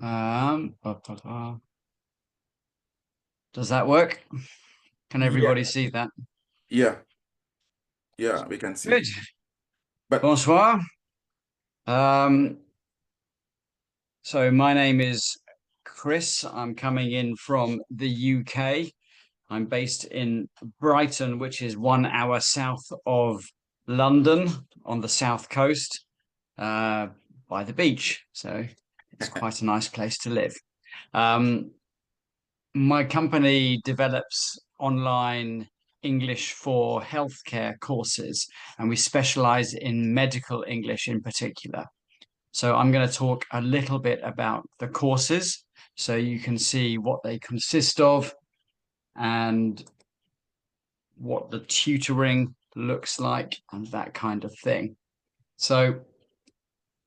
Blah, blah, blah. Does that work? Can Yeah, everybody see that? yeah, yeah, we can see. Good. But Bonsoir. Um, so my name is Chris. I'm coming in from the UK. I'm based in Brighton, which is 1 hour south of London on the south coast, uh, by the beach. So it's quite a nice place to live. Um, My company develops online English for healthcare courses, and we specialize in medical English in particular. So I'm going to talk a little bit about the courses so you can see what they consist of and what the tutoring looks like and that kind of thing. So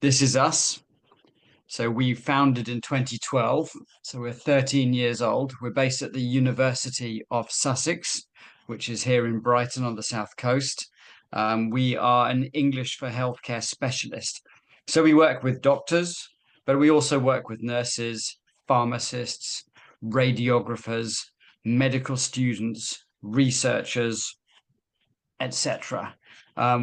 this is us. So we founded in 2012. So we're 13 years old. We're based at the University of Sussex, which is here in Brighton on the south coast. We are an English for healthcare specialist. So we work with doctors, but we also work with nurses, pharmacists, radiographers, medical students, researchers, etc.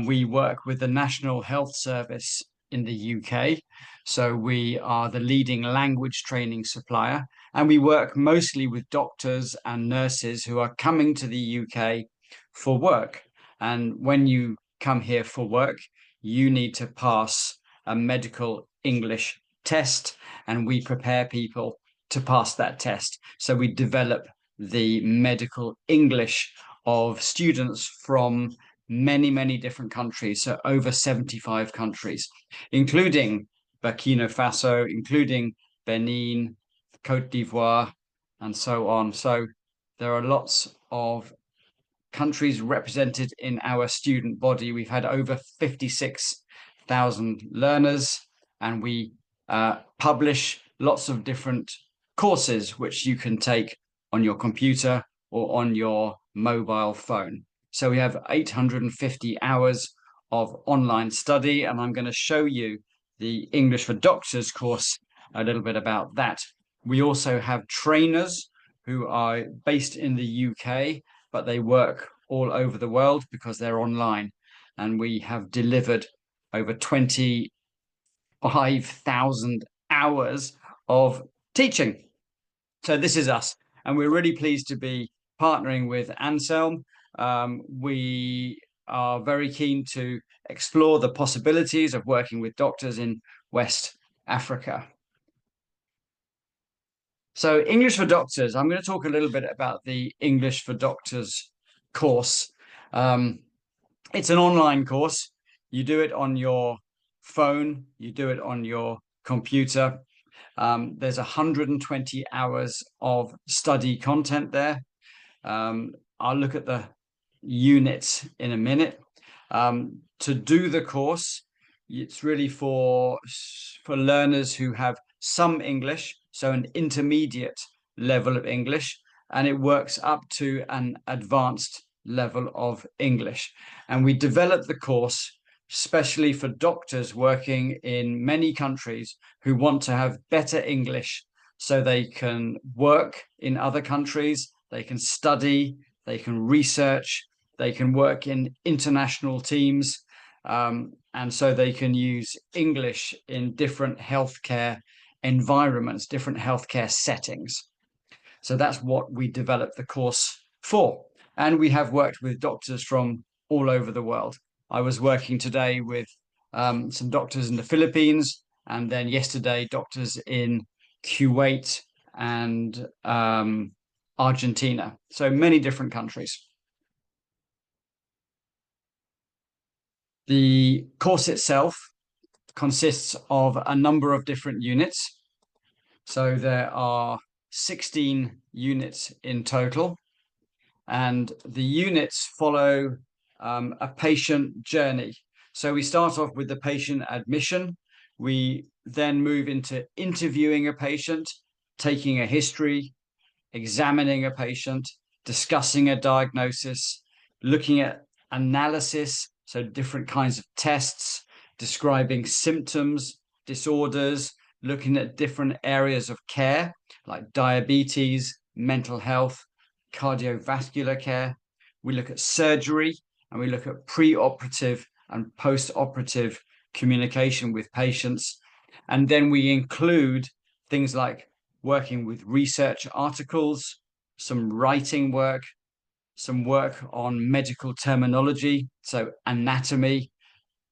We work with the National Health Service in the UK. So we are the leading language training supplier, and we work mostly with doctors and nurses who are coming to the UK for work. And when you come here for work, you need to pass a medical English test, and we prepare people to pass that test. So we develop the medical English of students from many, many different countries, so over 75 countries, including Burkina Faso, including Benin, Cote d'Ivoire, and so on. So there are lots of countries represented in our student body. We've had over 56,000 learners, and we publish lots of different courses which you can take on your computer or on your mobile phone. So we have 850 hours of online study, and I'm going to show you the English for Doctors course, a little bit about that. We also have trainers who are based in the UK, but they work all over the world because they're online. And we have delivered over 25,000 hours of teaching. So this is us. And we're really pleased to be partnering with Anselme. We are very keen to explore the possibilities of working with doctors in West Africa. So English for Doctors, I'm going to talk a little bit about the English for Doctors course. It's an online course. You do it on your phone, you do it on your computer. There's 120 hours of study content there. I'll look at the units in a minute. To do the course, it's really for learners who have some English, so an intermediate level of English, and it works up to an advanced level of English. And we developed the course especially for doctors working in many countries who want to have better English so they can work in other countries, they can study, they can research, they can work in international teams, and so they can use English in different healthcare environments, different healthcare settings. So that's what we developed the course for. And we have worked with doctors from all over the world. I was working today with some doctors in the Philippines, and then yesterday, doctors in Kuwait and Argentina. So many different countries. The course itself consists of a number of different units. So there are 16 units in total, and the units follow a patient journey. So we start off with the patient admission. We then move into interviewing a patient, taking a history, examining a patient, discussing a diagnosis, looking at analysis, so different kinds of tests, describing symptoms, disorders, looking at different areas of care like diabetes, mental health, cardiovascular care. We look at surgery, and we look at pre-operative and post-operative communication with patients. And then we include things like working with research articles, some writing work, some work on medical terminology, so anatomy,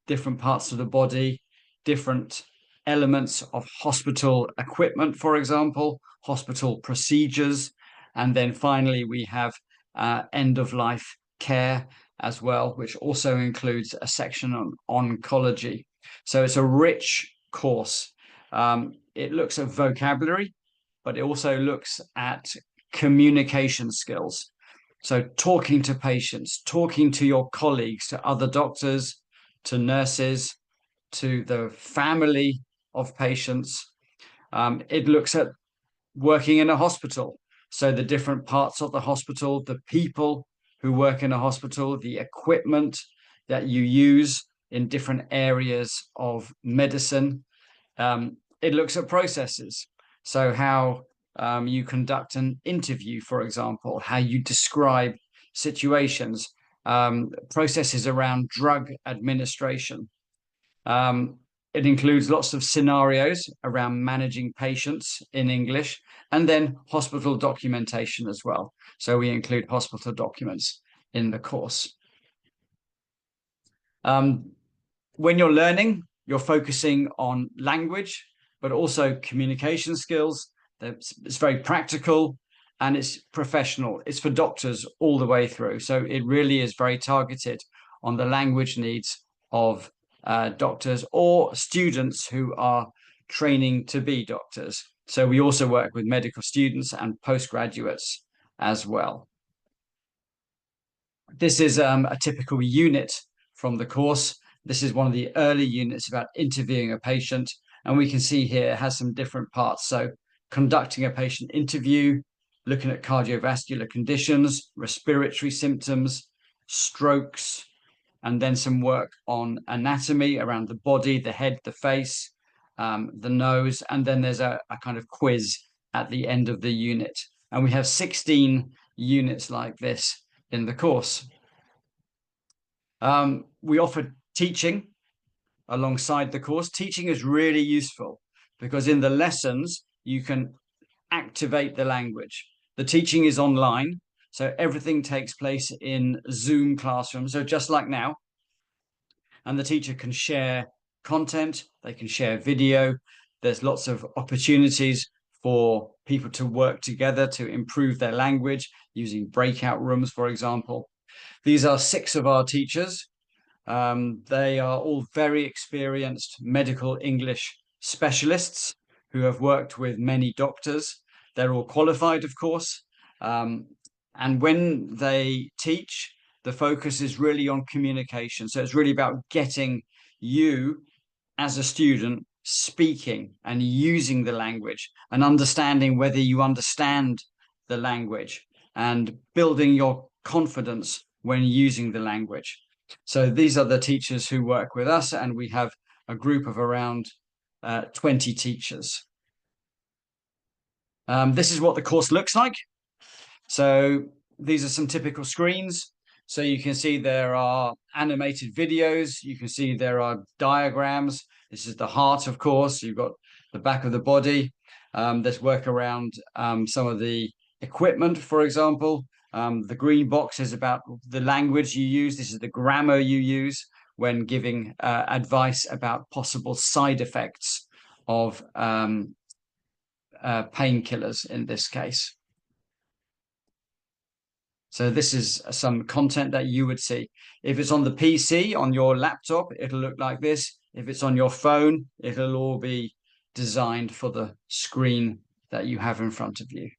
different parts of the body, different elements of hospital equipment, for example, hospital procedures. And then finally, we have end-of-life care as well, which also includes a section on oncology. So it's a rich course. It looks at vocabulary, but it also looks at communication skills. So talking to patients, talking to your colleagues, to other doctors, to nurses, to the family of patients. It looks at working in a hospital. So the different parts of the hospital, the people who work in a hospital, the equipment that you use in different areas of medicine. It looks at processes. So how you conduct an interview, for example, how you describe situations, processes around drug administration. It includes lots of scenarios around managing patients in English, and then hospital documentation as well. So we include hospital documents in the course. When you're learning, you're focusing on language, but also communication skills. It's very practical and it's professional. It's for doctors all the way through. So it really is very targeted on the language needs of doctors or students who are training to be doctors. So we also work with medical students and postgraduates as well. This is a typical unit from the course. This is one of the early units about interviewing a patient. And we can see here it has some different parts. So conducting a patient interview, looking at cardiovascular conditions, respiratory symptoms, strokes, and then some work on anatomy around the body, the head, the face, the nose, and then there's a kind of quiz at the end of the unit. And we have 16 units like this in the course. We offer teaching alongside the course. Teaching is really useful because in the lessons, you can activate the language. The teaching is online, so everything takes place in Zoom classrooms, so just like now. And the teacher can share content, they can share video. There's lots of opportunities for people to work together to improve their language using breakout rooms, for example. These are 6 of our teachers. They are all very experienced medical English specialists who have worked with many doctors. They're all qualified, of course. And when they teach, the focus is really on communication. So it's really about getting you as a student speaking and using the language and understanding whether you understand the language and building your confidence when using the language. So these are the teachers who work with us, and we have a group of around 20 teachers. This is what the course looks like. So these are some typical screens. So you can see there are animated videos. You can see there are diagrams. This is the heart, of course. You've got the back of the body. There's work around some of the equipment, for example. The green box is about the language you use. This is the grammar you use when giving advice about possible side effects of painkillers in this case. So this is some content that you would see. If it's on the PC, on your laptop, it'll look like this. If it's on your phone, it'll all be designed for the screen that you have in front of you.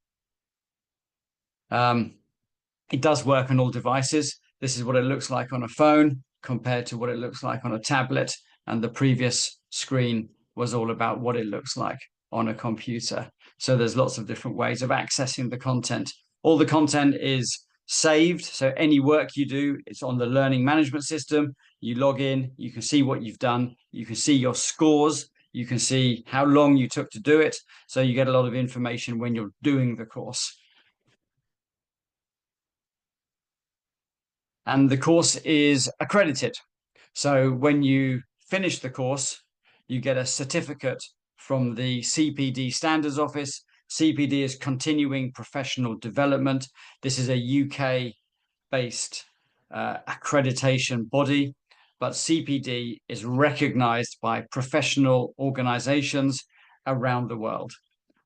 It does work on all devices. This is what it looks like on a phone compared to what it looks like on a tablet. And the previous screen was all about what it looks like on a computer. So there's lots of different ways of accessing the content. All the content is saved. So any work you do, it's on the learning management system. You log in, you can see what you've done. You can see your scores You can see how long you took to do it. So you get a lot of information when you're doing the course. And the course is accredited. So when you finish the course, you get a certificate from the CPD Standards Office. CPD is Continuing Professional Development. This is a UK-based accreditation body, but CPD is recognized by professional organizations around the world.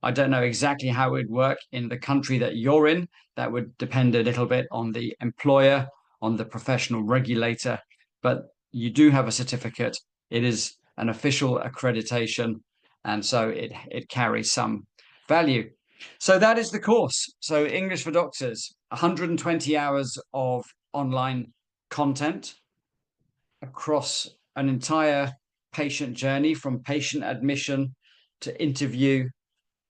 I don't know exactly how it would work in the country that you're in. That would depend a little bit on the employer, on the professional regulator, but you do have a certificate. It is an official accreditation, and so it carries some value. So that is the course. So English for Doctors, 120 hours of online content across an entire patient journey, from patient admission to interview,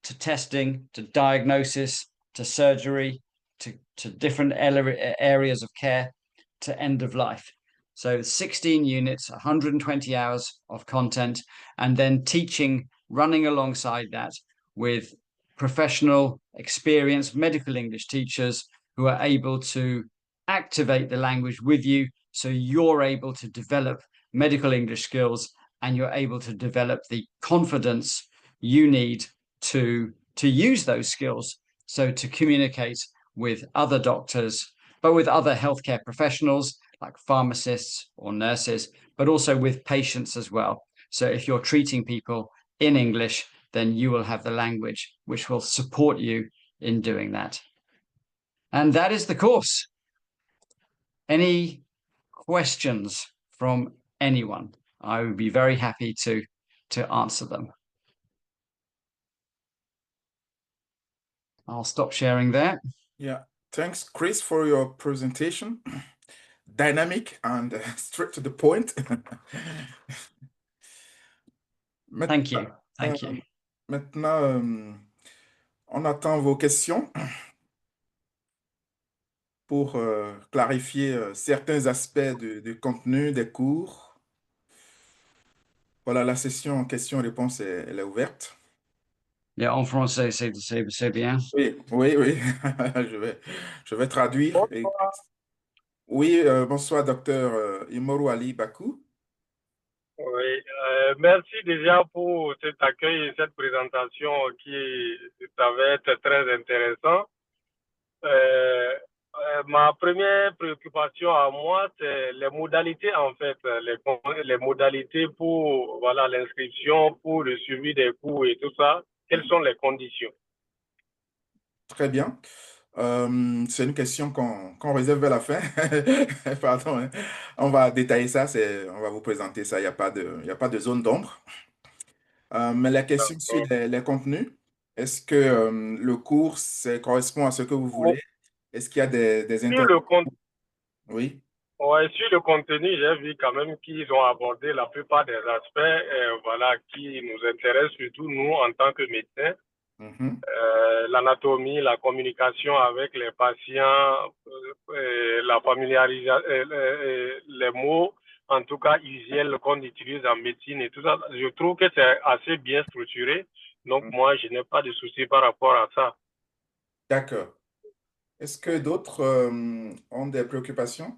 to testing, to diagnosis, to surgery, to different areas of care, to end of life. So 16 units, 120 hours of content, and then teaching, running alongside that with professional, experienced medical English teachers who are able to activate the language with you, so you're able to develop medical English skills and you're able to develop the confidence you need to use those skills. So to communicate with other doctors, but with other healthcare professionals like pharmacists or nurses, but also with patients as well. So if you're treating people in English, then you will have the language which will support you in doing that. And that is the course. Any questions from anyone? I would be very happy to answer them. I'll stop sharing there. Yeah, thanks, Chris, for your presentation. Dynamic and straight to the point. Thank you. Thank you. Maintenant, on attend vos questions pour clarifier certains aspects du contenu des cours. Voilà, la session questions-réponses, elle est ouverte. Yeah, en français, c'est bien. Oui, oui, oui. Je vais traduire. Oui, bonsoir, docteur Imoru Ali Bakou. Oui, merci déjà pour cet accueil et cette présentation qui ça va être très intéressant. Ma première préoccupation à moi, c'est les modalités en fait, les modalités pour voilà l'inscription, pour le suivi des cours et tout ça. Quelles sont les conditions? Très bien. C'est une question qu'on réserve vers la fin. Pardon, hein. On va détailler ça, on va vous présenter ça. Il y a pas de zone d'ombre. Mais la question sur les contenus, est-ce que le cours correspond à ce que vous voulez? Est-ce qu'il y a des Sur interactions? Oui. Ouais, sur le contenu, j'ai vu quand même qu'ils ont abordé la plupart des aspects voilà, qui nous intéressent, surtout nous en tant que médecins. L'anatomie, la communication avec les patients, la familiarisation, les mots, en tout cas usuels qu'on utilise en médecine et tout ça. Je trouve que c'est assez bien structuré. Donc, moi, je n'ai pas de soucis par rapport à ça. D'accord. Est-ce que d'autres ont des préoccupations?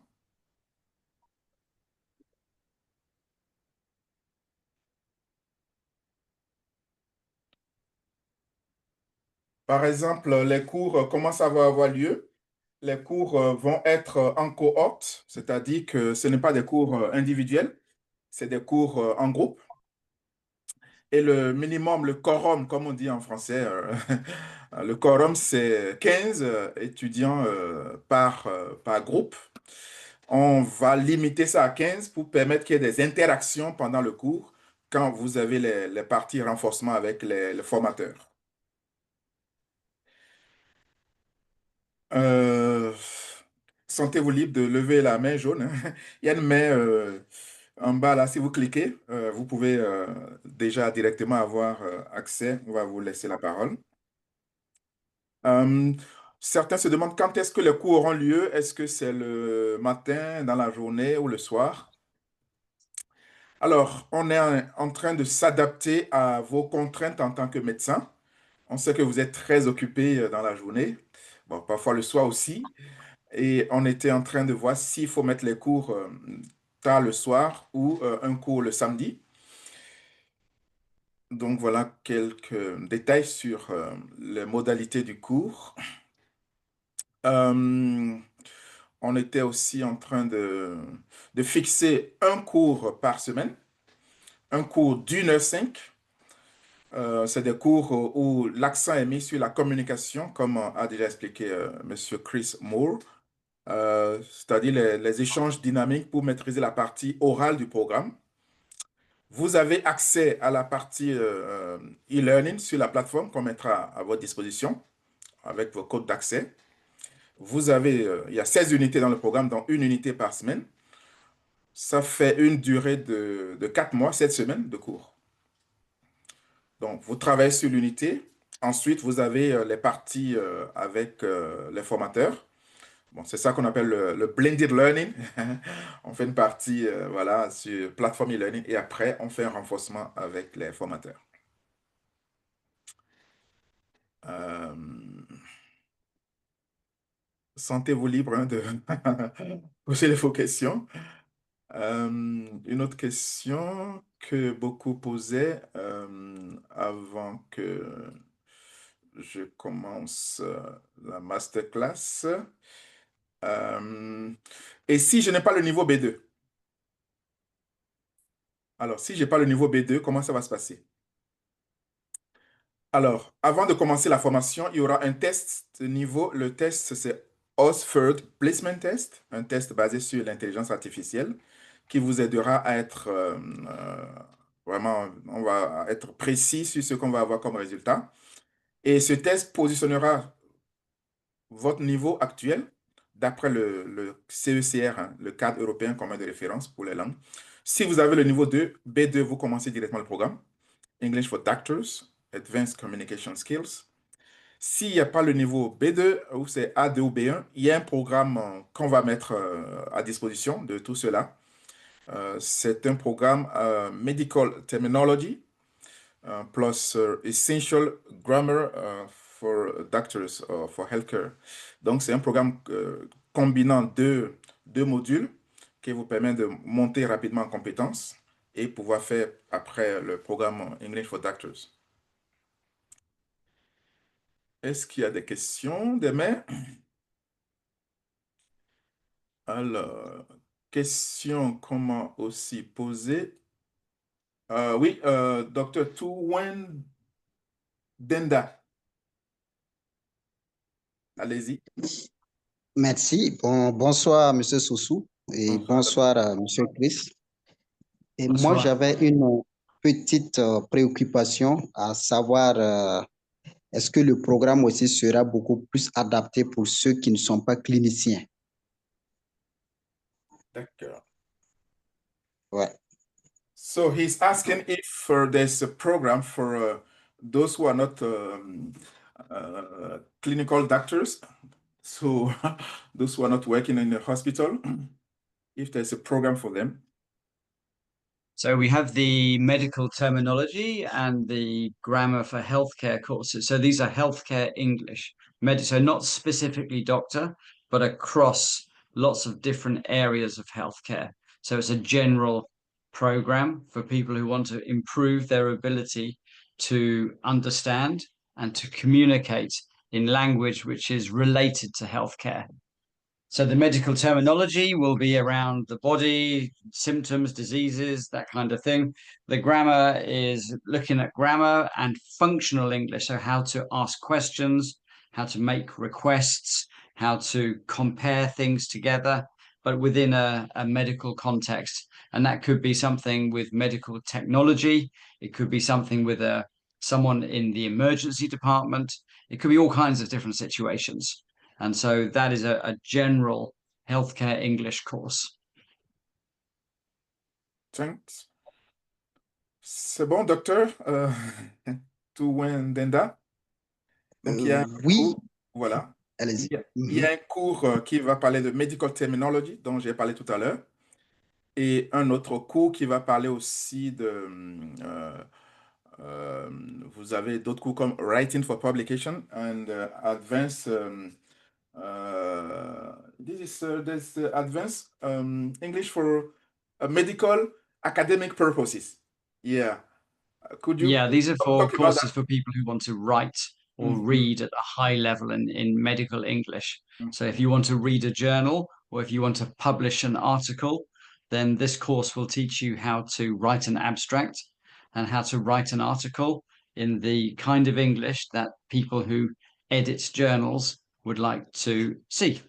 Par exemple, les cours, comment ça va avoir lieu? Les cours vont être en cohorte, c'est-à-dire que ce n'est pas des cours individuels, c'est des cours en groupe. Et le minimum, le quorum, comme on dit en français, le quorum, c'est 15 étudiants par groupe. On va limiter ça à 15 pour permettre qu'il y ait des interactions pendant le cours quand vous avez les parties renforcement avec les formateurs. Euh, Sentez-vous libre de lever la main jaune, hein. Il y a une main en bas là, si vous cliquez, vous pouvez déjà directement avoir accès. On va vous laisser la parole. Euh, Certains se demandent quand est-ce que les cours auront lieu. Est-ce que c'est le matin, dans la journée ou le soir? Alors, on est en train de s'adapter à vos contraintes en tant que médecin. On sait que vous êtes très occupé dans la journée, bon, parfois le soir aussi. Et on était en train de voir s'il faut mettre les cours tard le soir ou un cours le samedi. Donc voilà quelques détails sur les modalités du cours. Euh, on était aussi en train de fixer un cours par semaine, un cours d'1h05. C'est des cours où l'accent est mis sur la communication, comme a déjà expliqué Monsieur Chris Moore. C'est-à-dire les échanges dynamiques pour maîtriser la partie orale du programme. Vous avez accès à la partie e-learning sur la plateforme qu'on mettra à votre disposition avec vos codes d'accès. Vous avez, il y a 16 unités dans le programme, dont une unité par semaine. Ça fait une durée de 4 mois, 7 semaines de cours. Donc, vous travaillez sur l'unité. Ensuite, vous avez les parties avec les formateurs. Bon, c'est ça qu'on appelle le blended learning. On fait une partie voilà, sur plateforme e-learning et après, on fait un renforcement avec les formateurs. Euh, Sentez-vous libre hein, de poser vos questions. Une autre question que beaucoup posaient avant que je commence la masterclass. Et si je n'ai pas le niveau B2? Alors, si je n'ai pas le niveau B2, comment ça va se passer? Alors, avant de commencer la formation, il y aura un test de niveau. Le test, c'est Osford Placement Test, un test basé sur l'intelligence artificielle qui vous aidera à être vraiment, on va être précis sur ce qu'on va avoir comme résultat. Et ce test positionnera votre niveau actuel d'après le CECR, hein, le cadre européen commun de référence pour les langues. Si vous avez le niveau 2, B2, vous commencez directement le programme. English for Doctors, Advanced Communication Skills. S'il n'y a pas le niveau B2 ou c'est A2 ou B1, il y a un programme qu'on va mettre à disposition de tout cela. C'est un programme Medical Terminology plus Essential Grammar for Doctors for Healthcare. Donc, c'est un programme combinant deux modules qui vous permet de monter rapidement en compétences et pouvoir faire après le programme English for Doctors. Est-ce qu'il y a des questions, des mains? Alors, question comment aussi poser? Oui, Dr. Tuwen Denda. Allez-y. Merci. Bonsoir, Monsieur Sossou, et Bonsoir, docteur. bonsoir, Monsieur Chris. Et moi, Bonsoir. j'avais une petite préoccupation à savoir, est-ce que le programme aussi sera beaucoup plus adapté pour ceux qui ne sont pas cliniciens? D'accord. Ouais. So he's asking if there's a program for those who are not clinical doctors, so those who are not working in the hospital, if there's a program for them. So we have the medical terminology and the grammar for healthcare courses. So these are healthcare English, so not specifically doctor, but across lots of different areas of healthcare. So it's a general program for people who want to improve their ability to understand and to communicate in language which is related to healthcare. So the medical terminology will be around the body, symptoms, diseases, that kind of thing. The grammar is looking at grammar and functional English, so how to ask questions, how to make requests, how to compare things together, but within a medical context. And that could be something with medical technology. It could be something with someone in the emergency department. It could be all kinds of different situations. And so that is a general healthcare English course. Thanks. C'est bon, docteur Tuwendenda. Donc, il y a un Oui, cours, voilà. allez-y. Il y a un cours qui va parler de medical terminology, dont j'ai parlé tout à l'heure. et un autre cours qui va parler aussi de... vous avez d'autres cours comme Writing for Publication and Advanced... there's Advanced English for medical academic purposes. Yeah. Could you Yeah, these are for talk about courses for people who want to write or that? read at a high level in medical English. So if you want to read a journal or if you want to publish an article, then this course will teach you how to write an abstract and how to write an article in the kind of English that people who edit journals would like to see.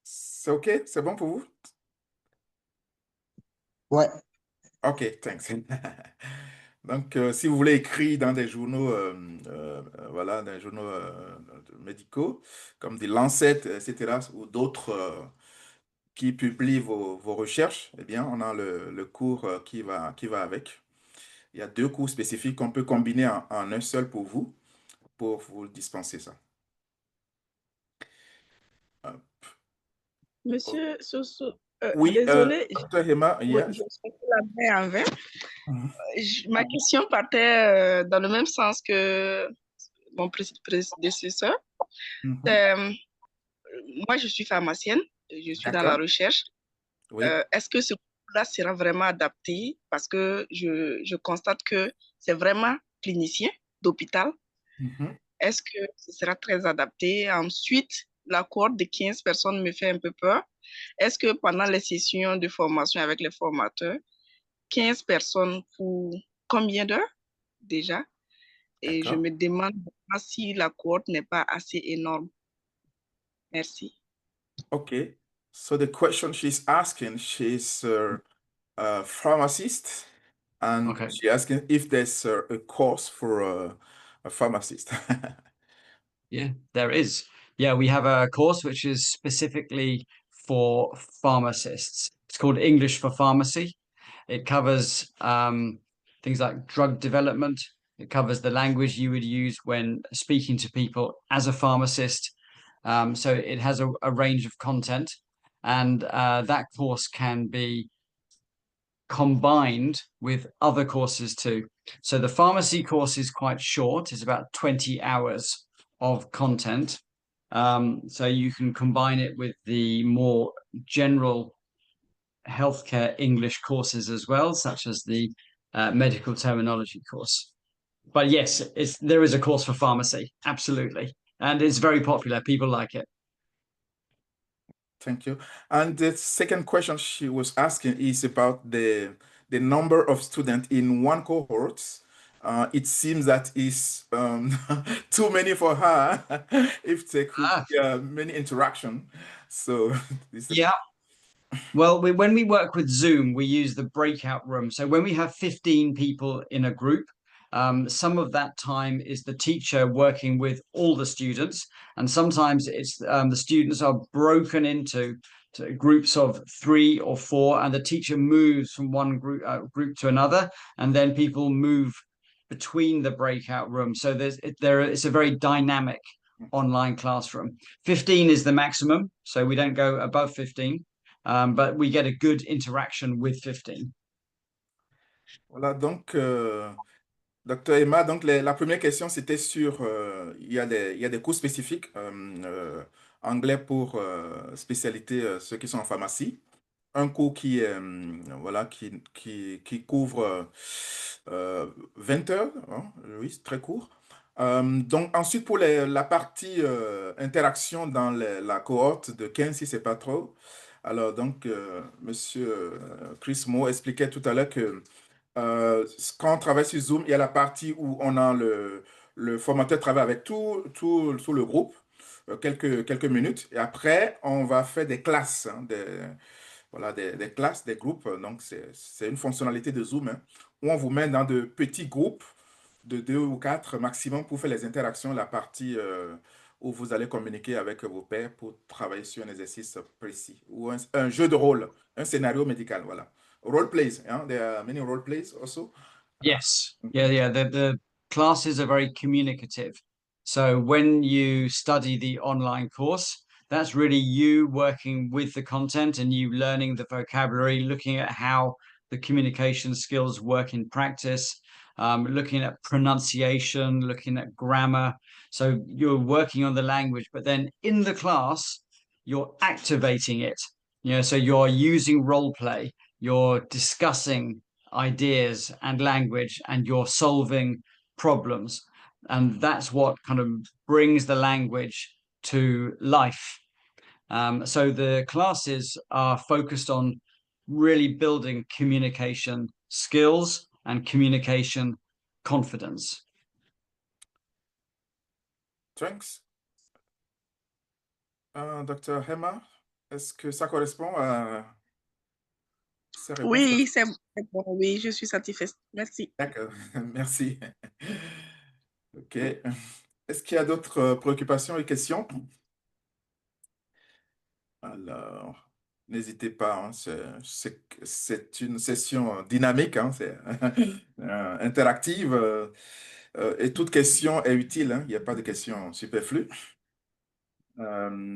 C'est OK? C'est bon pour vous? Ouais. OK, thanks. Donc, si vous voulez écrire dans des journaux, voilà, des journaux médicaux, comme des Lancez, etc., ou d'autres qui publient vos recherches, eh bien, on a le cours qui va avec. Il y a 2 cours spécifiques qu'on peut combiner en un seul pour vous dispenser ça. Monsieur Sossou, Oui, désolé, Dr. Emma, oui, yeah. je suis la main en vain. Mhm. Ma question partait dans le même sens que mon prédécesseur. Mhm. Moi, je suis pharmacienne, je suis dans la D'accord. recherche. Oui. Est-ce que ce cours-là sera vraiment adapté? Parce que je constate que c'est vraiment clinicien d'hôpital. Mhm. Est-ce que ce sera très adapté? Ensuite, la cohorte de 15 personnes me fait un peu peur. Est-ce que pendant les sessions de formation avec les formateurs, 15 personnes pour combien d'heures déjà? Et je D'accord. me demande si la cohorte n'est pas assez énorme. Merci. Okay. So the question she's asking, she's a pharmacist, and Okay. she's asking if there's a course for a pharmacist. Yeah, there is. Yeah, we have a course which is specifically for pharmacists. It's called English for Pharmacy. It covers things like drug development. It covers the language you would use when speaking to people as a pharmacist. So it has a range of content, and that course can be combined with other courses too. So the pharmacy course is quite short, it's about 20 hours of content. So you can combine it with the more general healthcare English courses as well, such as the medical terminology course. But yes, there is a course for pharmacy, absolutely. And it's very popular. People like it. Thank you. And the second question she was asking is about the number of students in one cohort. It seems that is too many for her if there could be many interaction. So this Yeah. Well, when we work with Zoom, we use the breakout room. So when we have 15 people in a group, some of that time is the teacher working with all the students, and sometimes it's the students are broken into groups of 3 or 4, and the teacher moves from one group to another, and then people move between the breakout rooms. So it's a very dynamic online classroom. 15 is the maximum, so we don't go above 15. But we get a good interaction with 15. Voilà, donc, Dr. Emma, donc la première question, c'était sur, il y a des cours spécifiques, anglais pour spécialité, ceux qui sont en pharmacie. Un cours qui, voilà, qui couvre 20 heures, hein, oui, c'est très court. Donc ensuite, pour la partie interaction dans la cohorte de 15, si c'est pas trop. Alors donc, Monsieur Chris Mo expliquait tout à l'heure que quand on travaille sur Zoom, il y a la partie où on a le formateur travaille avec tout le groupe, quelques minutes, et après, on va faire des classes, hein, voilà, des classes, des groupes. Donc, c'est une fonctionnalité de Zoom, hein, où on vous met dans de petits groupes de 2 ou 4 maximum pour faire les interactions, la partie où vous allez communiquer avec vos pairs pour travailler sur un exercice précis ou un jeu de rôle, un scénario médical, voilà. Role plays, hein? There are many role plays also. Yes. Yeah. The classes are very communicative. So when you study the online course, that's really you working with the content and you learning the vocabulary, looking at how the communication skills work in practice, looking at pronunciation, looking at grammar. So you're working on the language, but then in the class, you're activating it. So you're using role play, you're discussing ideas and language, and you're solving problems. And that's what kind of brings the language to life. So the classes are focused on really building communication skills and communication confidence. Thanks. Dr. Hema, est-ce que ça correspond à ces réponses? Oui, c'est bon. Oui, je suis satisfaite. Merci. D'accord, merci. OK. Est-ce qu'il y a d'autres préoccupations et questions? Alors, n'hésitez pas, hein, c'est une session dynamique, hein, c'est interactive, et toute question est utile, hein, il n'y a pas de questions superflues.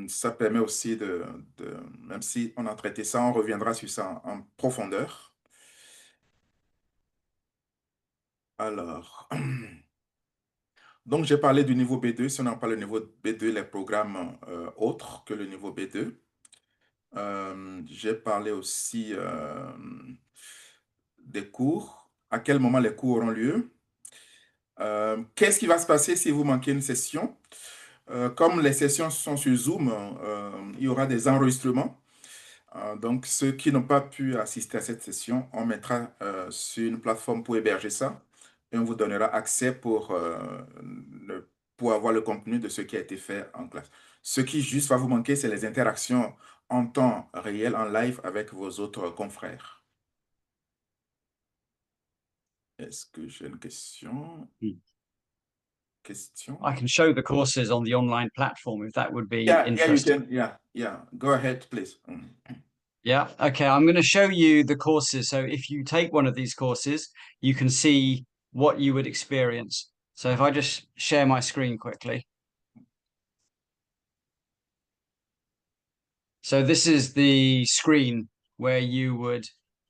Ça permet aussi même si on a traité ça, on reviendra sur ça en profondeur. Alors, donc j'ai parlé du niveau B2. Si on en parle du niveau B2, les programmes autres que le niveau B2. J'ai parlé aussi des cours, à quel moment les cours auront lieu. Qu'est-ce qui va se passer si vous manquez une session? Comme les sessions sont sur Zoom, il y aura des enregistrements. Donc, ceux qui n'ont pas pu assister à cette session, on mettra sur une plateforme pour héberger ça et on vous donnera accès pour avoir le contenu de ce qui a été fait en classe. Ce qui juste va vous manquer, c'est les interactions en temps réel, en live avec vos autres confrères. Est-ce que j'ai une question? Question? I can show the courses on the online platform if that would be interesting. interesting. Yeah. Go ahead, please. Yeah, okay. I'm going to show you the courses. So if you take one of these courses, you can see what you would experience. So if I just share my screen quickly. So this is the screen where you would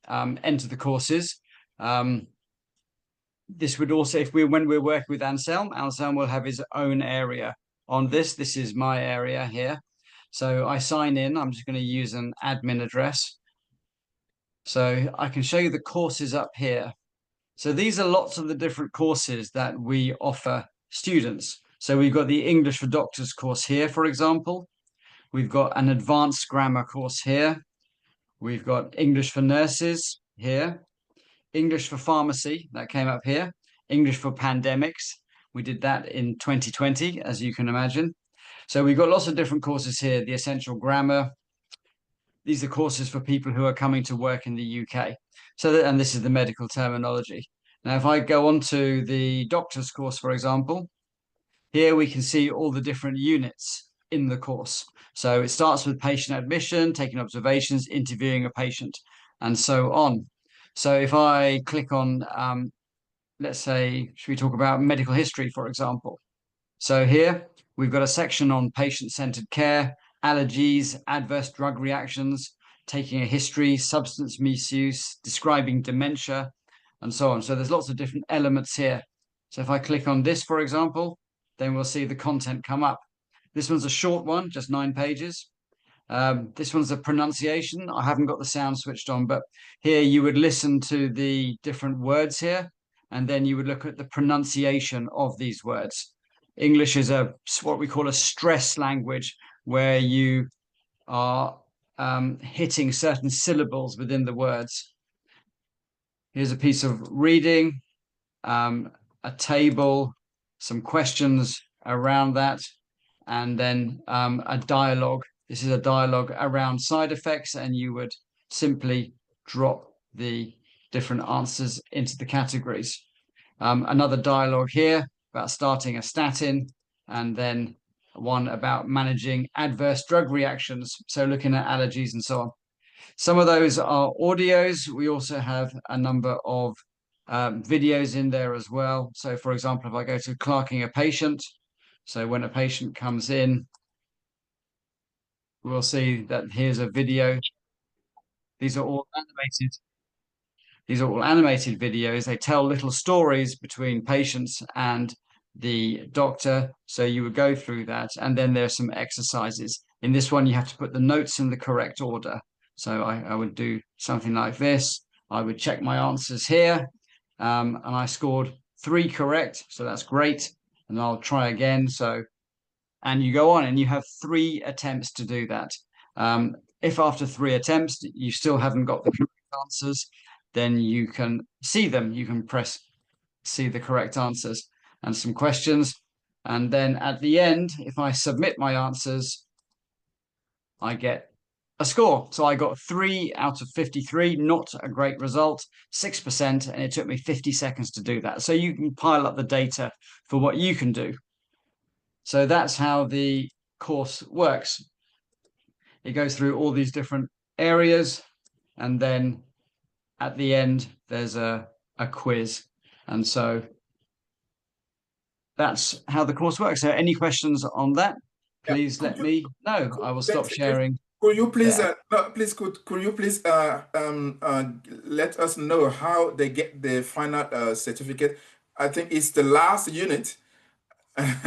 enter the courses. This would also, when we're working with Anselme will have his own area on this. This is my area here. So I sign in. I'm just going to use an admin address. So I can show you the courses up here. So these are lots of the different courses that we offer students. So we've got the English for Doctors course here, for example. We've got an advanced grammar course here. We've got English for nurses here. English for pharmacy, that came up here. English for pandemics. We did that in 2020, as you can imagine. So we've got lots of different courses here. The essential grammar. These are courses for people who are coming to work in the UK. And this is the medical terminology. Now, if I go on to the doctor's course, for example, here we can see all the different units in the course. So it starts with patient admission, taking observations, interviewing a patient, and so on. So if I click on, let's say, should we talk about medical history, for example? So here we've got a section on patient-centered care, allergies, adverse drug reactions, taking a history, substance misuse, describing dementia, and so on. So there's lots of different elements here. So if I click on this, for example, then we'll see the content come up. This one's a short one, just 9 pages. This one's a pronunciation. I haven't got the sound switched on, but here you would listen to the different words here, and then you would look at the pronunciation of these words. English is what we call a stress language, where you are hitting certain syllables within the words. Here's a piece of reading, a table, some questions around that, and then a dialogue. This is a dialogue around side effects, and you would simply drop the different answers into the categories. Another dialogue here about starting a statin, and then one about managing adverse drug reactions, so looking at allergies and so on. Some of those are audios. We also have a number of videos in there as well. So for example, if I go to clerking a patient, so when a patient comes in, we'll see that here's a video. These are all animated. These are all animated videos. They tell little stories between patients and the doctor. So you would go through that. And then there's some exercises. In this one, you have to put the notes in the correct order. So I would do something like this. I would check my answers here. And I scored 3 correct. So that's great. And I'll try again. So, and you go on and you have 3 attempts to do that. If after 3 attempts, you still haven't got the correct answers, then you can see them. You can press see the correct answers and some questions. And then at the end, if I submit my answers, I get a score. So I got 3 out of 53, not a great result, 6%, and it took me 50 seconds to do that. So you can pile up the data for what you can do. So that's how the course works. It goes through all these different areas, and then at the end, there's a quiz. And so that's how the course works. So any questions on that, please let me know. I will stop sharing. Could you please, could you please let us know how they get the final certificate? I think it's the last unit.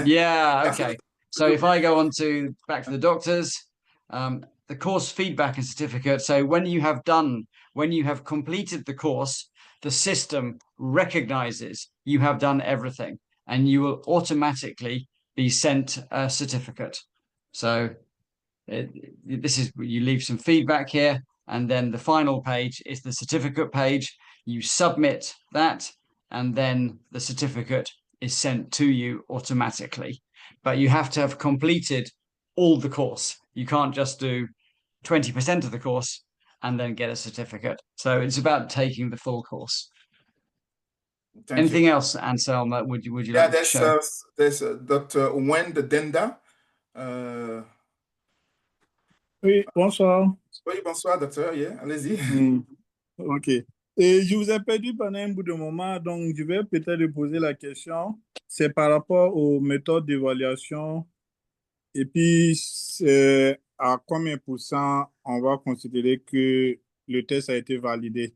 Yeah, okay. So if I go on to back to the doctors, the course feedback and certificate. So when you have completed the course, the system recognizes you have done everything and you will automatically be sent a certificate. So this is, you leave some feedback here, and then the final page is the certificate page. You submit that, and then the certificate is sent to you automatically. But you have to have completed all the course. You can't just do 20% of the course and then get a certificate. So it's about taking the full course. Anything else, Anselme, would you like to show? There's Dr. Wend Denda. Oui, bonsoir. Oui, bonsoir, docteur. Yeah, allez-y. OK. Et je vous ai perdu pendant un bout de moment, donc je vais peut-être poser la question. C'est par rapport aux méthodes d'évaluation. Et puis, à combien % on va considérer que le test a été validé?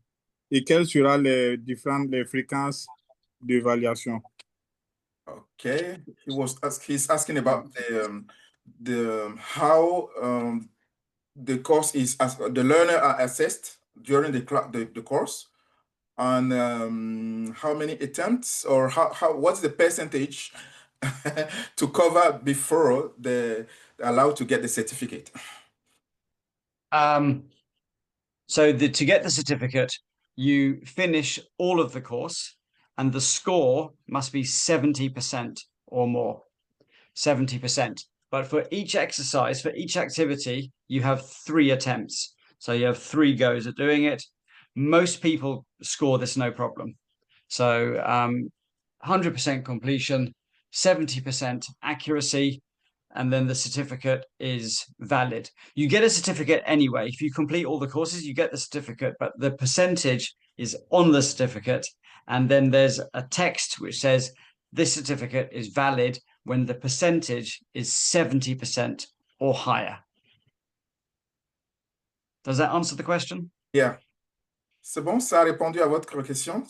Et quelles seront les fréquences d'évaluation? Okay, he's asking about how the course is, the learner are assessed during the course, and how many attempts, or what's the percentage to cover before they're allowed to get the certificate? So to get the certificate, you finish all of the course and the score must be 70% or more, 70%. But for each exercise, for each activity, you have 3 attempts. So you have 3 goes at doing it. Most people score this no problem. So 100% completion, 70% accuracy, and then the certificate is valid. You get a certificate anyway. If you complete all the courses, you get the certificate, but the percentage is on the certificate. And then there's a text which says this certificate is valid when the percentage is 70% or higher. Does that answer the question? Yeah. C'est bon, ça a répondu à votre question?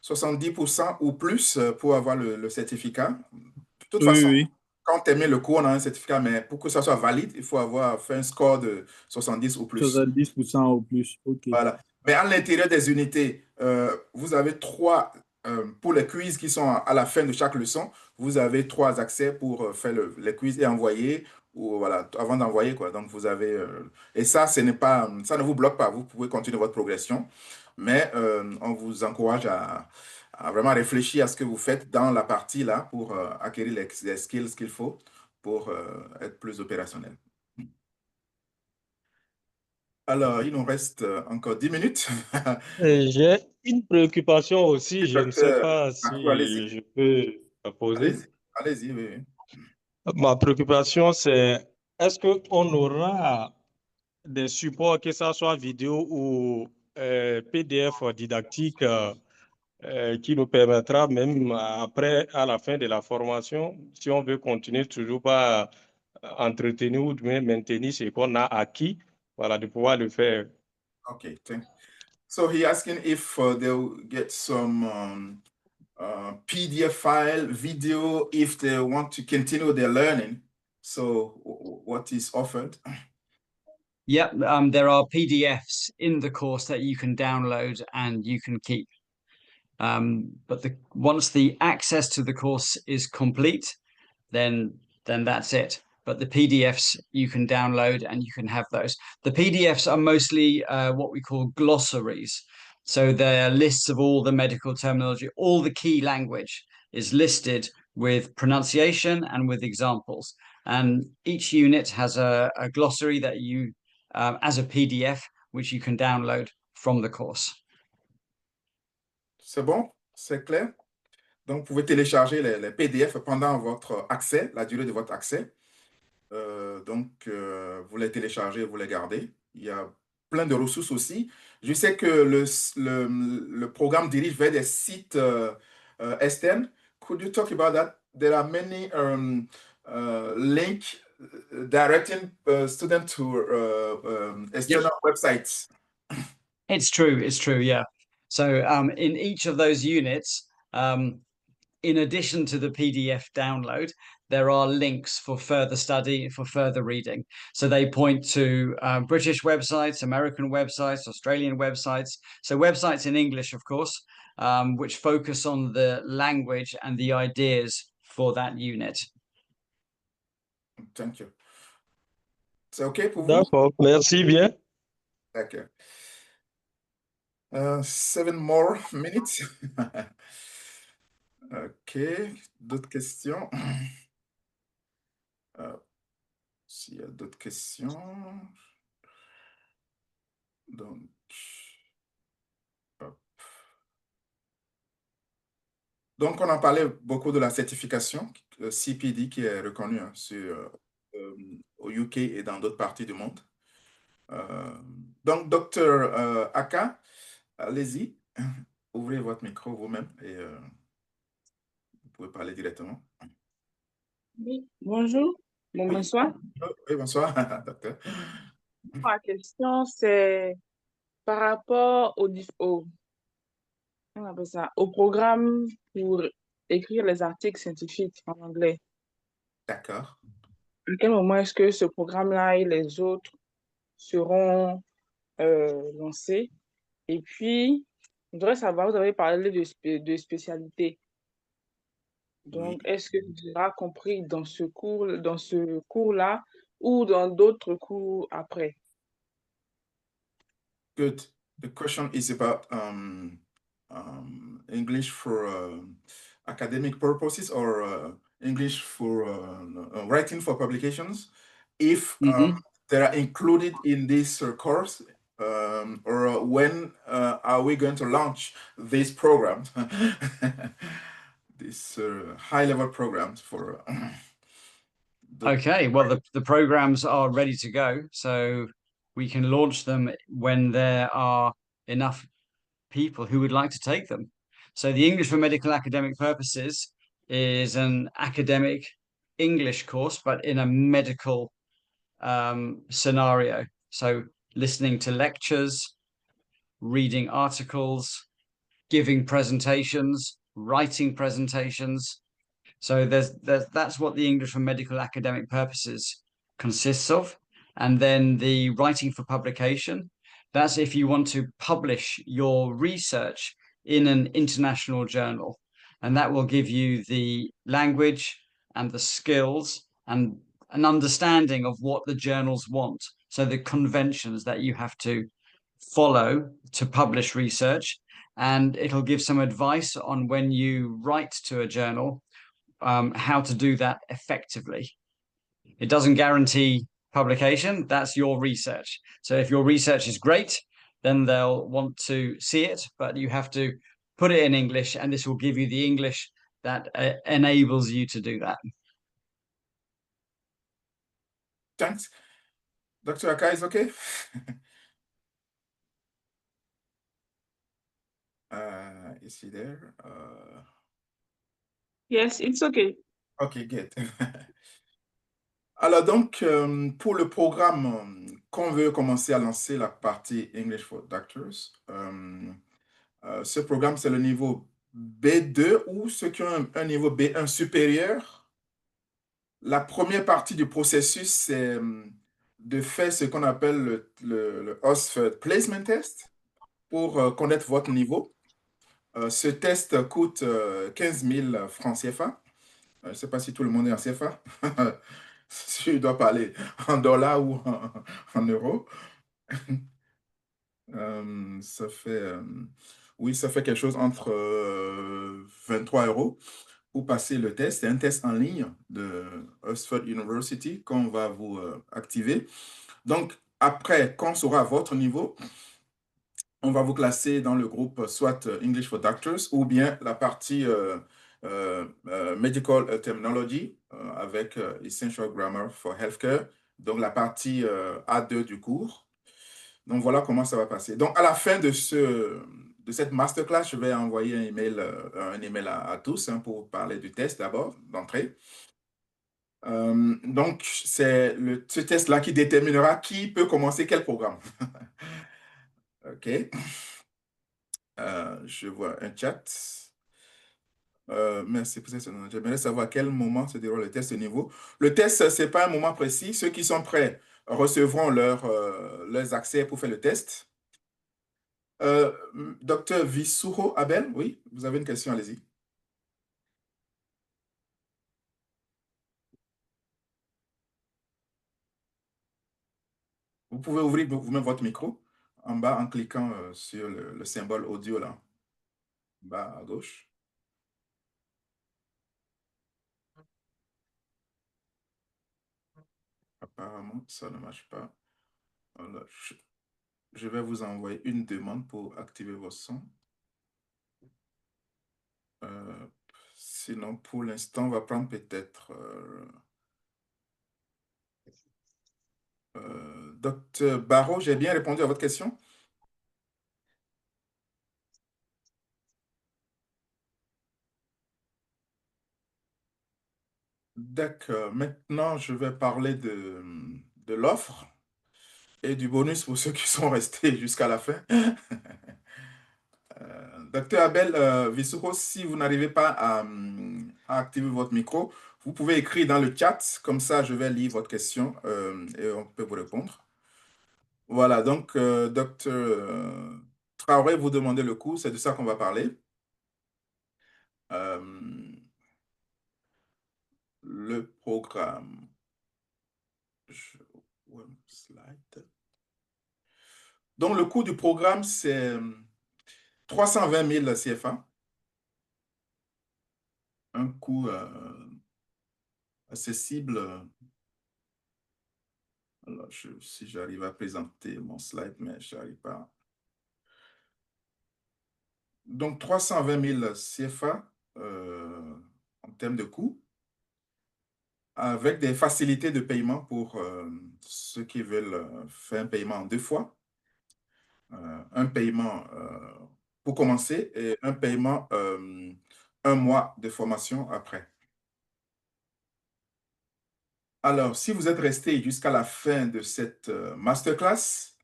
70% ou plus pour avoir le certificat. De toute façon, quand tu termines le cours, on a un certificat, mais pour que ça soit valide, il faut avoir fait un score de 70 ou plus. 70% ou plus, OK. Voilà. Mais à l'intérieur des unités, vous avez 3, pour les quiz qui sont à la fin de chaque leçon, vous avez 3 accès pour faire les quiz et envoyer, ou voilà, avant d'envoyer, quoi. Donc, vous avez... et ça, ça ne vous bloque pas. Vous pouvez continuer votre progression, mais on vous encourage à vraiment réfléchir à ce que vous faites dans la partie là pour acquérir les skills qu'il faut pour être plus opérationnel. Alors, il nous reste encore 10 minutes. J'ai une préoccupation aussi, je ne sais pas si je peux la poser. Allez-y, oui. Ma préoccupation, c'est est-ce qu'on aura des supports, que ce soit vidéo ou PDF didactique, qui nous permettra même après, à la fin de la formation, si on veut continuer toujours par entretenir ou maintenir ce qu'on a acquis, voilà, de pouvoir le faire. Okay, so he asking if they'll get some PDF file, video, if they want to continue their learning. So what is offered? Yep, there are PDFs in the course that you can download and you can keep. But once the access to the course is complete, then that's it. But the PDFs you can download and you can have those. The PDFs are mostly what we call glossaries. So they're lists of all the medical terminology, all the key language is listed with pronunciation and with examples. And each unit has a glossary that you, as a PDF, which you can download from the course. C'est bon? C'est clair? Donc, vous pouvez télécharger les PDF pendant votre accès, la durée de votre accès. Vous les téléchargez, vous les gardez. Il y a plein de ressources aussi. Je sais que le programme dirige vers des sites externes. Could you talk about that? There are many links directing students to external websites. It's true, yeah. So in each of those units, in addition to the PDF download, there are links for further study, for further reading. So they point to British websites, American websites, Australian websites. So websites in English, of course, which focus on the language and the ideas for that unit. Thank you. C'est OK pour vous? D'accord, merci bien. Okay. 7 more minutes. OK. D'autres questions? S'il y a d'autres questions. Donc, hop. Donc, on a parlé beaucoup de la certification CPD qui est reconnue au UK et dans d'autres parties du monde. Donc, docteur Aka, allez-y, ouvrez votre micro vous-même et vous pouvez parler directement. Oui, bonjour. Bon, Oui. bonsoir. Oui, bonsoir, docteur. Ma question, c'est par rapport on appelle ça, au programme pour écrire les articles scientifiques en anglais. D'accord. À quel moment est-ce que ce programme-là et les autres seront lancés? Et puis, je voudrais savoir, vous avez parlé de spécialité. Donc, Oui. est-ce que ce sera compris dans ce cours-là ou dans d'autres cours après? Good. The question is about English for academic purposes or English for writing for publications. If they are included in this course, or when are we going to launch this program? This high-level programs for. Okay, well, the programs are ready to go, so we can launch them when there are enough people who would like to take them. So the English for Medical Academic Purposes is an academic English course, but in a medical scenario. So listening to lectures, reading articles, giving presentations, writing presentations. So that's what the English for Medical Academic Purposes consists of. And then the writing for publication, that's if you want to publish your research in an international journal. And that will give you the language and the skills and an understanding of what the journals want. So the conventions that you have to follow to publish research. And it'll give some advice on when you write to a journal, how to do that effectively. It doesn't guarantee publication. That's your research. So if your research is great, then they'll want to see it, but you have to put it in English, and this will give you the English that enables you to do that. Thanks. Dr. Aka is okay? Is he there? Yes, it's okay. Okay, good. Alors donc, pour le programme qu'on veut commencer à lancer, la partie English for Doctors, ce programme, c'est le niveau B2 ou ceux qui ont un niveau B1 supérieur. La première partie du processus, c'est de faire ce qu'on appelle le Oxford Placement Test pour connaître votre niveau. Ce test coûte 15 000 francs CFA. Je ne sais pas si tout le monde est en CFA. Si je dois parler en dollars ou en euros. Ça fait, oui, ça fait quelque chose entre 23 euros pour passer le test. C'est un test en ligne de Oxford University qu'on va vous activer. Donc, après, quand on saura votre niveau, on va vous classer dans le groupe soit English for Doctors ou bien la partie Medical Terminology avec Essential Grammar for Healthcare, donc la partie A2 du cours. Donc, voilà comment ça va passer. Donc, à la fin de cette masterclass, je vais envoyer un email à tous pour parler du test d'abord, d'entrée. Donc, c'est ce test-là qui déterminera qui peut commencer quel programme. OK. Je vois un chat. Merci pour cette annonce. J'aimerais savoir à quel moment se déroule le test de niveau. Le test, ce n'est pas un moment précis. Ceux qui sont prêts recevront leurs accès pour faire le test. Docteur Vissuro Abel, oui, vous avez une question, allez-y. Vous pouvez ouvrir vous-même votre micro en bas en cliquant sur le symbole audio là, en bas à gauche. Apparemment, ça ne marche pas. Alors, je vais vous envoyer une demande pour activer vos sons. Sinon, pour l'instant, on va prendre peut-être Docteur Barreau, j'ai bien répondu à votre question? D'accord. Maintenant, je vais parler de l'offre et du bonus pour ceux qui sont restés jusqu'à la fin. Docteur Abel Vissoro, si vous n'arrivez pas à activer votre micro, vous pouvez écrire dans le chat, comme ça je vais lire votre question et on peut vous répondre. Voilà, donc Docteur Traoré, vous demandez le cours, c'est de ça qu'on va parler. Le programme. Slide. Donc, le coût du programme, c'est 320 000 CFA. Un coût accessible. Alors, si j'arrive à présenter mon slide, mais je n'arrive pas. Donc, 320 000 CFA en termes de coût, avec des facilités de paiement pour ceux qui veulent faire un paiement en 2 fois. Un paiement pour commencer et un paiement 1 mois de formation après. Alors, si vous êtes resté jusqu'à la fin de cette masterclass,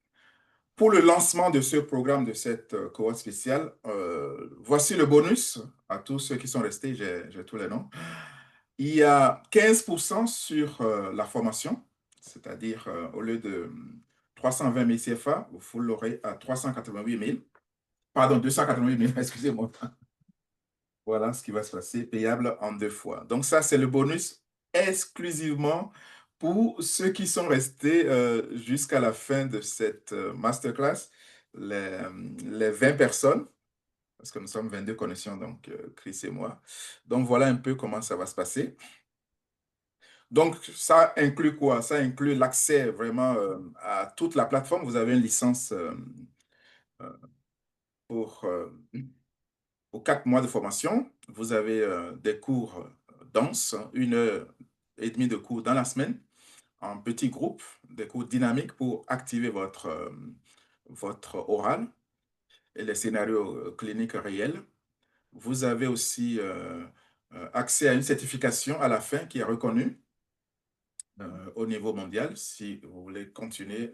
pour le lancement de ce programme, de cette cohorte spéciale, voici le bonus à tous ceux qui sont restés, j'ai tous les noms. Il y a 15% sur la formation, c'est-à-dire au lieu de 320 000 CFA, vous l'aurez à 388 000. Pardon, 288 000, excusez-moi. Voilà ce qui va se passer, payable en 2 fois. Donc ça, c'est le bonus exclusivement pour ceux qui sont restés jusqu'à la fin de cette masterclass, les 20 personnes, parce que nous sommes 22 connexions, donc Chris et moi. Donc voilà un peu comment ça va se passer. Donc ça inclut quoi? Ça inclut l'accès vraiment à toute la plateforme. Vous avez une licence pour 4 mois de formation. Vous avez des cours denses, 1h30 de cours dans la semaine, en petits groupes, des cours dynamiques pour activer votre oral et les scénarios cliniques réels. Vous avez aussi accès à une certification à la fin qui est reconnue au niveau mondial si vous voulez continuer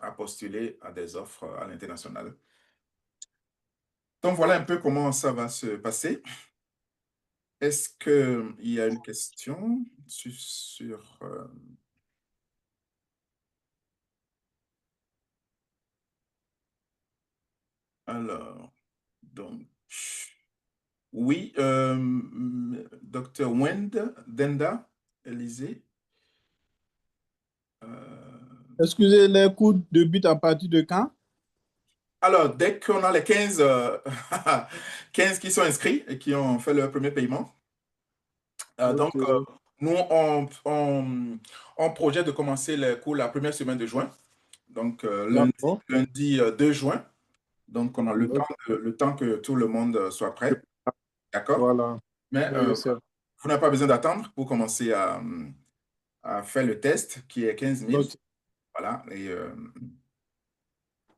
à postuler à des offres à l'international. Donc, voilà un peu comment ça va se passer. Est-ce qu'il y a une question sur alors, donc, oui, Dr. Denda, Élysée. Excusez, les cours débutent à partir de quand? Alors, dès qu'on a les 15, 15 qui sont inscrits et qui ont fait leur premier paiement, donc, Ok. nous, on projette de commencer les cours la première semaine de juin, donc D'accord. lundi 2 juin. Donc, on a Ok. le temps que tout le monde soit prêt, d'accord? Voilà. Mais Oui, c'est vous n'avez pas besoin d'attendre pour commencer à faire le test qui est 15 000, ok. voilà,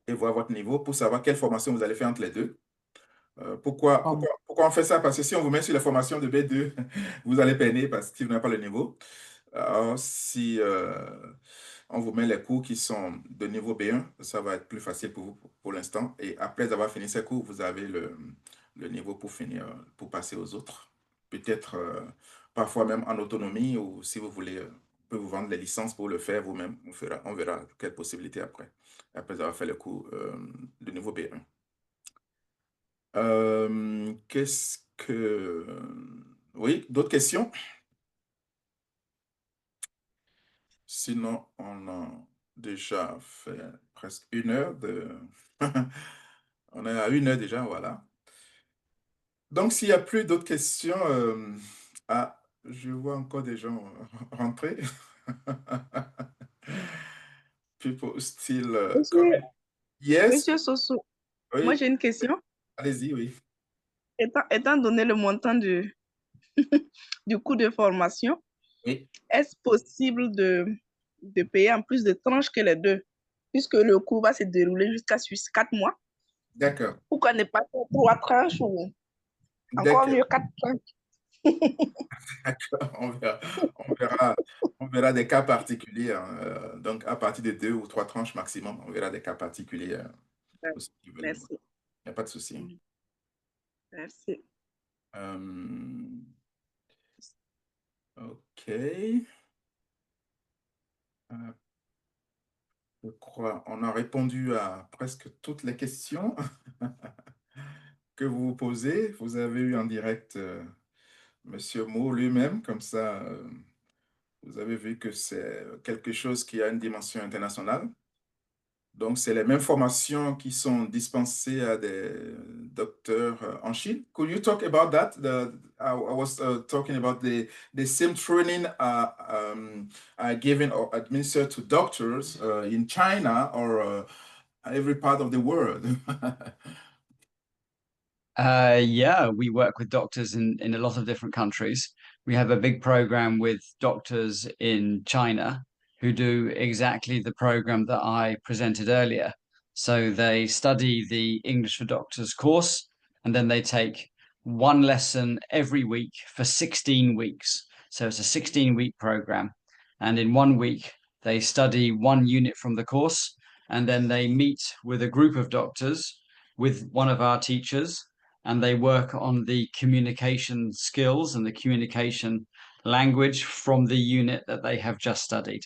et voir votre niveau pour savoir quelle formation vous allez faire entre les deux. Ah, Pourquoi on fait ça? Parce que si on vous met sur la formation de B2, vous allez peiner parce que vous n'avez pas le niveau. Alors, si on vous met les cours qui sont de niveau B1, ça va être plus facile pour vous pour l'instant. Et après avoir fini ces cours, vous avez le niveau pour finir, pour passer aux autres. Peut-être parfois même en autonomie ou si vous voulez, on peut vous vendre les licences pour le faire vous-même. On verra quelles possibilités après avoir fait le cours de niveau B1. Qu'est-ce que... Oui, d'autres questions? Sinon, on a déjà fait presque 1 heure de... On est à 1 heure déjà, voilà. Donc, s'il n'y a plus d'autres questions, ah, je vois encore des gens rentrer. People still Monsieur, coming. Yes, Monsieur Sossou, moi oui, j'ai une question. allez-y, oui. Étant donné le montant du coût de formation, Oui, est-ce possible de payer en plus de tranches que les deux, puisque le cours va se dérouler jusqu'à 4 mois? d'accord, Pourquoi ne pas faire 3 tranches ou encore d'accord. mieux 4 tranches? D'accord, on verra des cas particuliers, hein, donc, à partir de 2 ou 3 tranches maximum, on verra des cas particuliers pour ceux qui veulent. Il Merci. n'y a pas de souci. Merci. Euh, OK. Euh, je crois on a répondu à presque toutes les questions que vous vous posez. Vous avez eu en direct Monsieur Mo lui-même, comme ça, vous avez vu que c'est quelque chose qui a une dimension internationale. Donc, c'est les mêmes formations qui sont dispensées à des docteurs en Chine. Could you talk about that? I was talking about the same training given or administered to doctors in China or every part of the world. Yeah, we work with doctors in a lot of different countries. We have a big program with doctors in China who do exactly the program that I presented earlier. So they study the English for Doctors course, and then they take one lesson every week for 16 weeks. So it's a 16-week program. And in 1 week, they study one unit from the course, and then they meet with a group of doctors with one of our teachers, and they work on the communication skills and the communication language from the unit that they have just studied.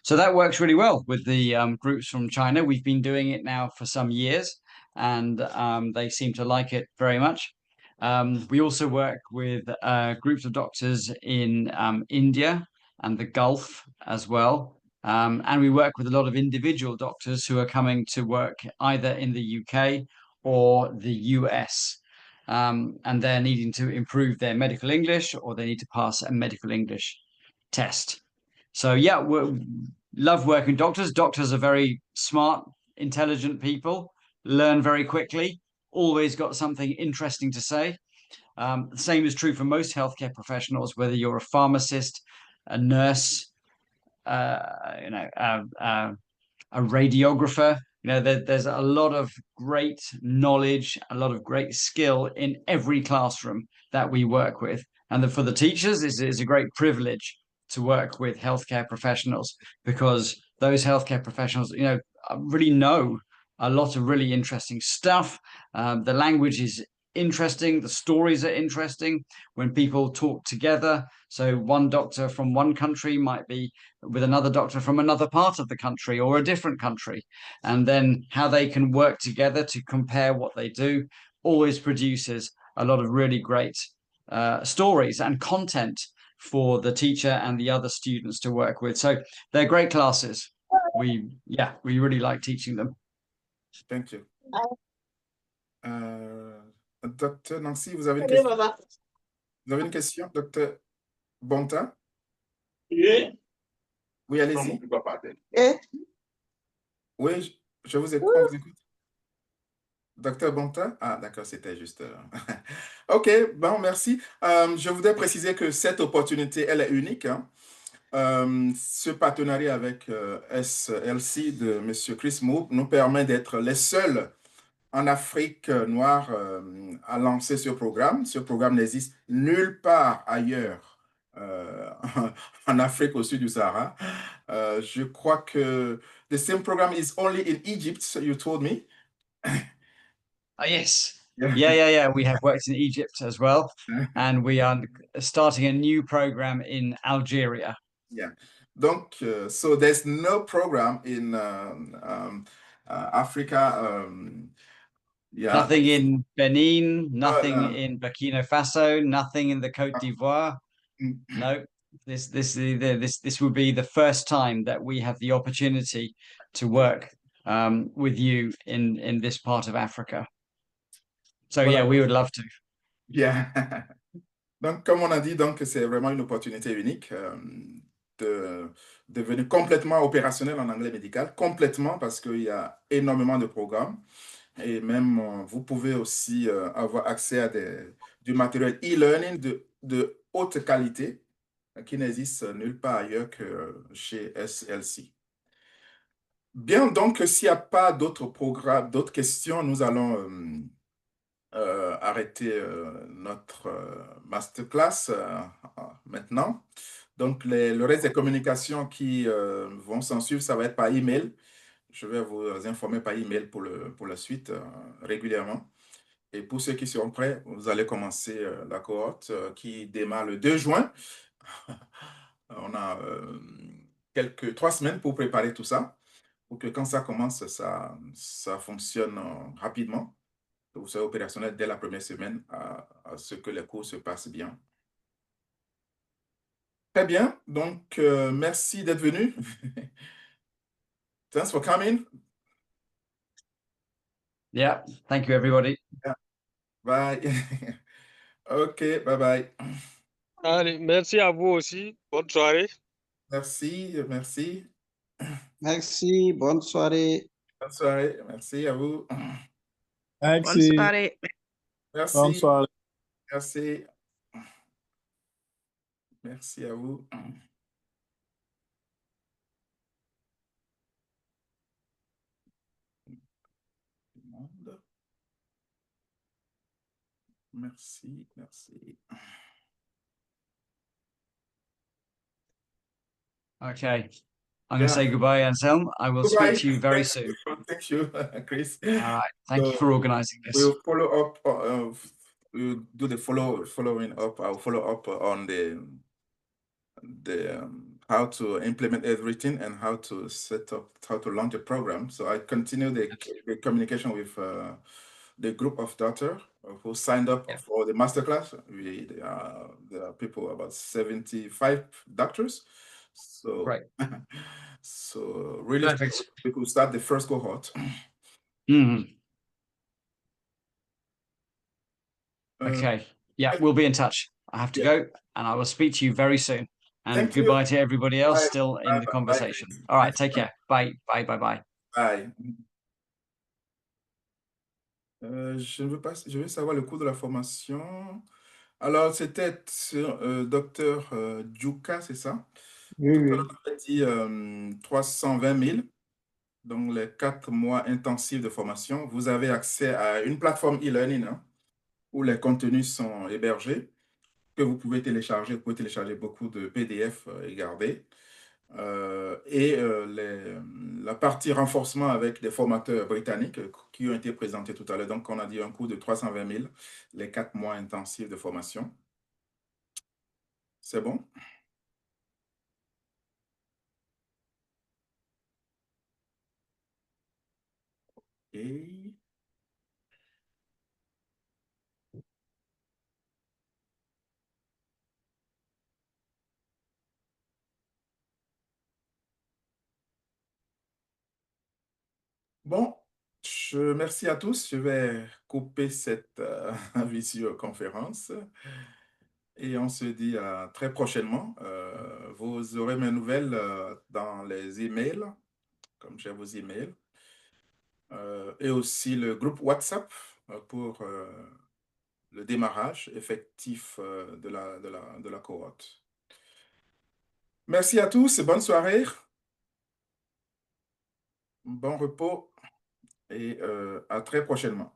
So that works really well with the groups from China. We've been doing it now for some years, and they seem to like it very much. We also work with groups of doctors in India and the Gulf as well. And we work with a lot of individual doctors who are coming to work either in the UK or the US. And they're needing to improve their medical English, or they need to pass a medical English test. So yeah, we love working with doctors. Doctors are very smart, intelligent people, learn very quickly, always got something interesting to say. The same is true for most healthcare professionals, whether you're a pharmacist, a nurse, a radiographer. There's a lot of great knowledge, a lot of great skill in every classroom that we work with. And for the teachers, it's a great privilege to work with healthcare professionals, because those healthcare professionals, really know a lot of really interesting stuff. The language is interesting. The stories are interesting when people talk together. So one doctor from one country might be with another doctor from another part of the country or a different country. And then how they can work together to compare what they do always produces a lot of really great stories and content for the teacher and the other students to work with. So they're great classes. We really like teaching them. Thank you. Docteur Nancy, vous avez une question? Vous avez une question, docteur Bonta? Oui. Oui, allez-y. Oui, je vous écoute. On vous écoute. Docteur Bonta? Ah, d'accord, c'était juste... OK, bon, merci. Je voudrais préciser que cette opportunité, elle est unique. Hein. Ce partenariat avec SLC de M. Chris Moore nous permet d'être les seuls en Afrique noire à lancer ce programme. Ce programme n'existe nulle part ailleurs en Afrique au sud du Sahara. Je crois que the same program is only in Egypt, you told me. Yes. Yeah. We have worked in Egypt as well. And we are starting a new program in Algeria. Yeah. Donc, so there's no program in Africa. Yeah. Nothing in Benin, nothing in Burkina Faso, nothing in the Côte d'Ivoire. No, this will be the first time that we have the opportunity to work with you in this part of Africa. So yeah, we would love to. Yeah. Donc, comme on a dit, donc c'est vraiment une opportunité unique de devenir complètement opérationnel en anglais médical, complètement, parce qu'il y a énormément de programmes. Et même, vous pouvez aussi avoir accès à du matériel e-learning de haute qualité qui n'existe nulle part ailleurs que chez SLC. Bien, donc, s'il n'y a pas d'autres programmes, d'autres questions, nous allons arrêter notre masterclass maintenant. Donc, le reste des communications qui vont s'en suivre, ça va être par email. Je vais vous informer par email pour la suite régulièrement. Et pour ceux qui seront prêts, vous allez commencer la cohorte qui démarre le 2 juin. On a 3 semaines pour préparer tout ça, pour que quand ça commence, ça fonctionne rapidement. Que vous soyez opérationnel dès la première semaine à ce que les cours se passent bien. Très bien. Donc, merci d'être venu. Thanks for coming. Yeah, thank you, everybody. Yeah. Bye. OK, bye-bye. Allez, merci à vous aussi. Bonne soirée. Merci. Merci, bonne soirée. Bonne soirée. Merci à vous. Merci. Bonne soirée. Merci. Bonne soirée. Merci. Merci à vous. Merci. Okay. I'm going to say goodbye, Anselme. I will speak to you very soon. Thank you, Chris. All right. Thank you for organizing this. We'll follow up. We'll do the following up. I'll follow up on the how to implement everything and how to set up, how to launch a program. So I continue the communication with the group of doctors who signed up for the masterclass. There are people, about 75 doctors. So, right. So really, perfect. We could start the first cohort. Okay. Yeah, we'll be in touch. I have to go, and I will speak to you very soon. And goodbye to everybody else still in the conversation. All right, take care. Bye. Bye. Bye. Je veux savoir le coût de la formation. Alors, c'était sur Dr Djuka, c'est ça? Oui. On a dit 320 000. Donc, les 4 mois intensifs de formation. Vous avez accès à une plateforme e-learning où les contenus sont hébergés, que vous pouvez télécharger. Vous pouvez télécharger beaucoup de PDF et garder. La partie renforcement avec des formateurs britanniques qui ont été présentés tout à l'heure. Donc, on a dit un coût de 320 000, les 4 mois intensifs de formation. C'est bon? Et... Bon, merci à tous. Je vais couper cette visioconférence et on se dit à très prochainement. Vous aurez mes nouvelles dans les emails, comme j'ai vos emails, et aussi le groupe WhatsApp pour le démarrage effectif de la cohorte. Merci à tous, bonne soirée, bon repos et à très prochainement.